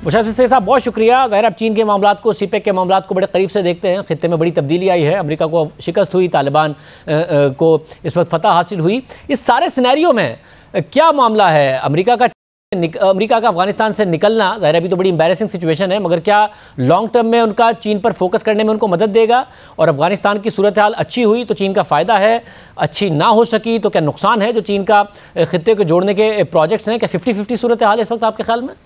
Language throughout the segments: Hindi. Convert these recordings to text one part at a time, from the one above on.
मुशाहिद सैयद साहब बहुत शुक्रिया। ज़ाहिर आप चीन के मामलात को, सीपेक के मामलात को बड़े करीब से देखते हैं। खित्ते में बड़ी तब्दीली आई है, अमेरिका को शिकस्त हुई, तालिबान को इस वक्त फतह हासिल हुई। इस सारे सिनेरियो में क्या मामला है अमेरिका का अफगानिस्तान से निकलना? ज़ाहिर अभी तो बड़ी एम्बैरेसिंग सिचुएशन है, मगर क्या लॉन्ग टर्म में उनका चीन पर फोकस करने में उनको मदद देगा? और अफगानिस्तान की सूरत हाल अच्छी हुई तो चीन का फ़ायदा है, अच्छी ना हो सकी तो क्या नुकसान है? जो चीन का खित्ते को जोड़ने के प्रोजेक्ट्स हैं, क्या 50-50 सूरत हाल है इस वक्त आपके ख्याल में?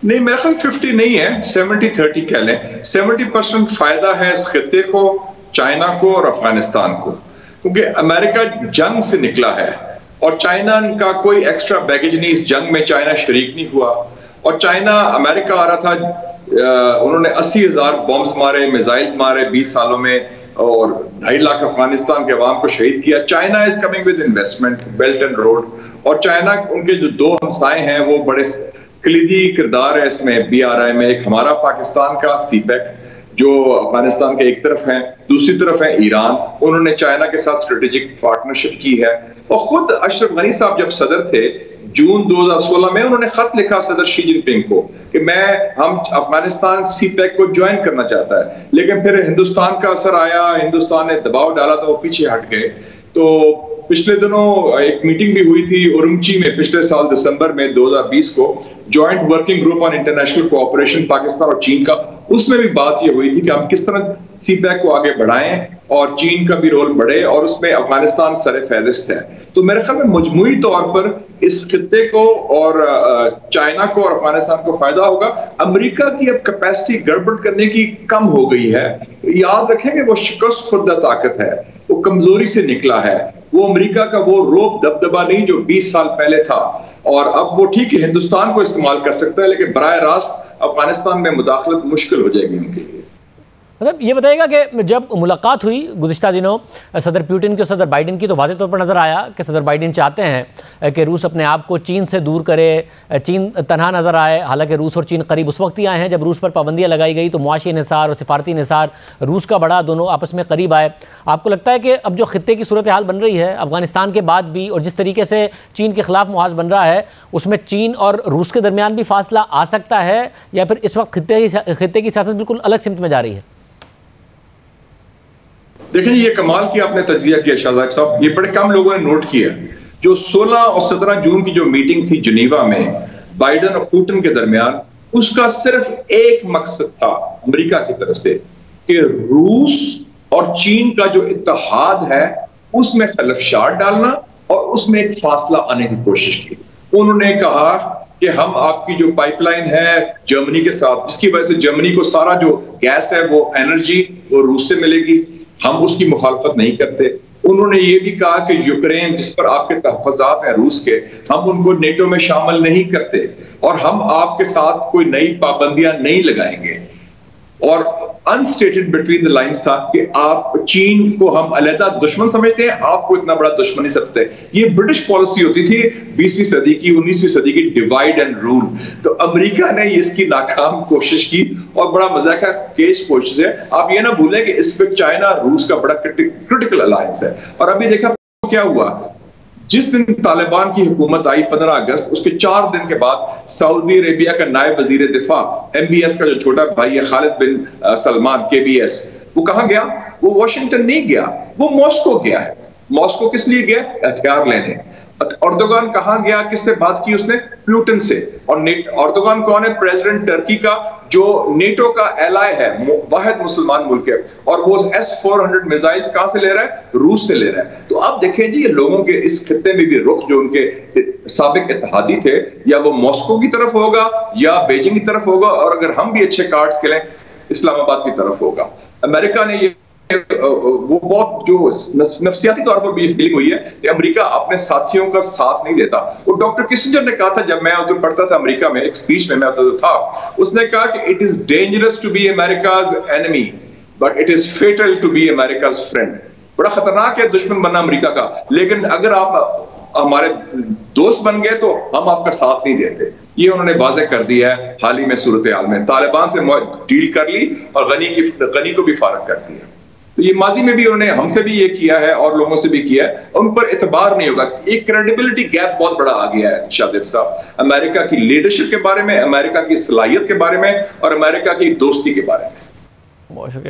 नहीं, मेरे ख्याल 50 नहीं है, 70-30 कह लें। 70% फायदा है इस खित्ते को, चाइना को और अफगानिस्तान को, क्योंकि अमेरिका जंग से निकला है और चाइना का कोई एक्स्ट्रा बैगेज नहीं। इस जंग में चाइना शरीक नहीं हुआ। और चाइना, अमेरिका आ रहा था, उन्होंने 80,000 बॉम्ब्स मारे, मिसाइल्स मारे 20 सालों में, और 2.5 लाख अफगानिस्तान के अवाम को शहीद किया। China is coming with investment, belt and road. और चाइना, उनके जो दो हमसाए हैं वो बड़े कलीदी किरदार है इसमें BRI में। एक हमारा पाकिस्तान का सीपेक जो अफगानिस्तान के एक तरफ है, दूसरी तरफ है ईरान। उन्होंने चाइना के साथ स्ट्रेटेजिक पार्टनरशिप की है। और खुद अशरफ गनी साहब जब सदर थे जून 2016 में, उन्होंने खत लिखा सदर शी जिनपिंग को कि हम अफगानिस्तान सीपेक को ज्वाइन करना चाहता है। लेकिन फिर हिंदुस्तान का असर आया, हिंदुस्तान ने दबाव डाला तो वो पीछे हट गए। तो पिछले दिनों एक मीटिंग भी हुई थी उरुमची में, पिछले साल दिसंबर में 2020 को, joint working group on international cooperation Pakistan और चीन का। उसमें भी बात ये हुई थी कि हम किस तरह सीपेक को आगे बढ़ाएं और चीन का भी रोल बढ़े, और उसमें अफगानिस्तान सरे फहरिस्त है। तो मेरे ख्याल में मजमूई तौर पर इस खित्ते को और चाइना को और अफगानिस्तान को फायदा होगा। अमेरिका की अब कैपेसिटी गड़बड़ करने की कम हो गई है। याद रखें कि वो शिकस्त खुर्दा ताकत है, वो कमजोरी से निकला है। वो अमेरिका का वो रोब दबदबा नहीं जो 20 साल पहले था। और अब वो ठीक है हिंदुस्तान को इस्तेमाल कर सकता है, लेकिन बराह रास्त अफगानिस्तान में मुदाखलत मुश्किल हो जाएगी उनके लिए। मतलब ये बताइएगा कि जब मुलाकात हुई गुज़िश्ता दिनों सदर पुतिन की और सदर बाइडेन की, तो वाज़ेह तौर पर नज़र आया कि सदर बाइडेन चाहते हैं कि रूस अपने आप को चीन से दूर करे, चीन तनहा नज़र आए। हालांकि रूस और चीन करीब उस वक्त ही आए हैं जब रूस पर पाबंदियाँ लगाई गई, तो मुआशी निसार और सिफारती निसार रूस का बढ़ा, दोनों आपस में करीब आए। आपको लगता है कि अब जो खित्ते की सूरत हाल बन रही है अफगानिस्तान के बाद भी, और जिस तरीके से चीन के खिलाफ मुहाज बन रहा है, उसमें चीन और रूस के दरमियान भी फासला आ सकता है, या फिर इस वक्त खित्ते की सियासत बिल्कुल अलग सिमत में जा रही है? देखिए, ये कमाल की आपने तज्जिया किया शाहजाद साहब, ये बड़े कम लोगों ने नोट किया। जो 16 और 17 जून की जो मीटिंग थी जिनेवा में बाइडेन और पुतिन के दरमियान, उसका सिर्फ एक मकसद था अमेरिका की तरफ से कि रूस और चीन का जो इत्तेहाद है उसमें खलफशार डालना और उसमें एक फासला आने की कोशिश की। उन्होंने कहा कि हम आपकी जो पाइपलाइन है जर्मनी के साथ, जिसकी वजह से जर्मनी को सारा जो गैस है वो एनर्जी वो रूस से मिलेगी, हम उसकी मुखालफत नहीं करते। उन्होंने ये भी कहा कि यूक्रेन जिस पर आपके तहफ़्फ़ुज़ात हैं रूस के, हम उनको नेटो में शामिल नहीं करते और हम आपके साथ कोई नई पाबंदियां नहीं लगाएंगे। और अनस्टेटेड बिटवीन द लाइंस था कि आप चीन को हम अलहदा दुश्मन समझते हैं, आपको इतना बड़ा दुश्मन नहीं समझते। ये ब्रिटिश पॉलिसी होती थी 20वीं सदी की, 19वीं सदी की, डिवाइड एंड रूल। तो अमेरिका ने इसकी नाकाम कोशिश की और बड़ा मजाक केस कोशिश है। आप ये ना भूलें कि इस पर चाइना रूस का बड़ा क्रिटिकल अलायंस है। और अभी देखा क्या हुआ, जिस दिन तालिबान की हुकूमत आई 15 अगस्त, उसके 4 दिन के बाद सऊदी अरेबिया का नायब वजीर दिफा MBS का जो छोटा भाई है खालिद बिन सलमान KBS, वो कहां गया? वो वॉशिंगटन नहीं गया, वो मॉस्को गया है। मॉस्को किस लिए गया? हथियार लेने। अर्दोगान कहां गया? किससे बात की उसने? पुतिन से। और अर्दोगान कौन है? प्रेसिडेंट टर्की का, जो नेटो का एलाय है, वाहिद मुसलमान मुल्क है। और वो S-400 मिसाइल्स कहां से ले रहा है? रूस से ले रहा है। तो आप देखें जी, ये लोगों के इस खित्ते में भी रुख जो उनके साबिक इत्तेहादी थे, या वो मॉस्को की तरफ होगा या बीजिंग की तरफ होगा, और अगर हम भी अच्छे कार्ड्स खेलें इस्लामाबाद की तरफ होगा। अमेरिका ने ये वो बहुत जो नफसियाती तौर पर भी फीलिंग हुई है कि अमेरिका अपने साथियों का साथ नहीं देता। वो डॉक्टर किसिंजर ने कहा था, जब मैं उधर पढ़ता था अमेरिका में, एक स्पीच में मैं उधर था, उसने कहा कि it is dangerous to be America's enemy but it is fatal to be America's friend. बड़ा खतरनाक है दुश्मन बनना अमेरिका का, लेकिन अगर आप हमारे दोस्त बन गए तो हम आपका साथ नहीं देते। ये उन्होंने वाज़ेह कर दिया है हाल ही में सूरत हाल में। तालिबान से डील कर ली और गनी को भी फारग कर दिया। तो ये माजी में भी उन्होंने हमसे भी ये किया है और लोगों से भी किया है, उन पर एतबार नहीं होगा। एक क्रेडिबिलिटी गैप बहुत बड़ा आ गया है शाहजेब साहब, अमेरिका की लीडरशिप के बारे में, अमेरिका की सलाहियत के बारे में और अमेरिका की दोस्ती के बारे में। बहुत शुक्रिया।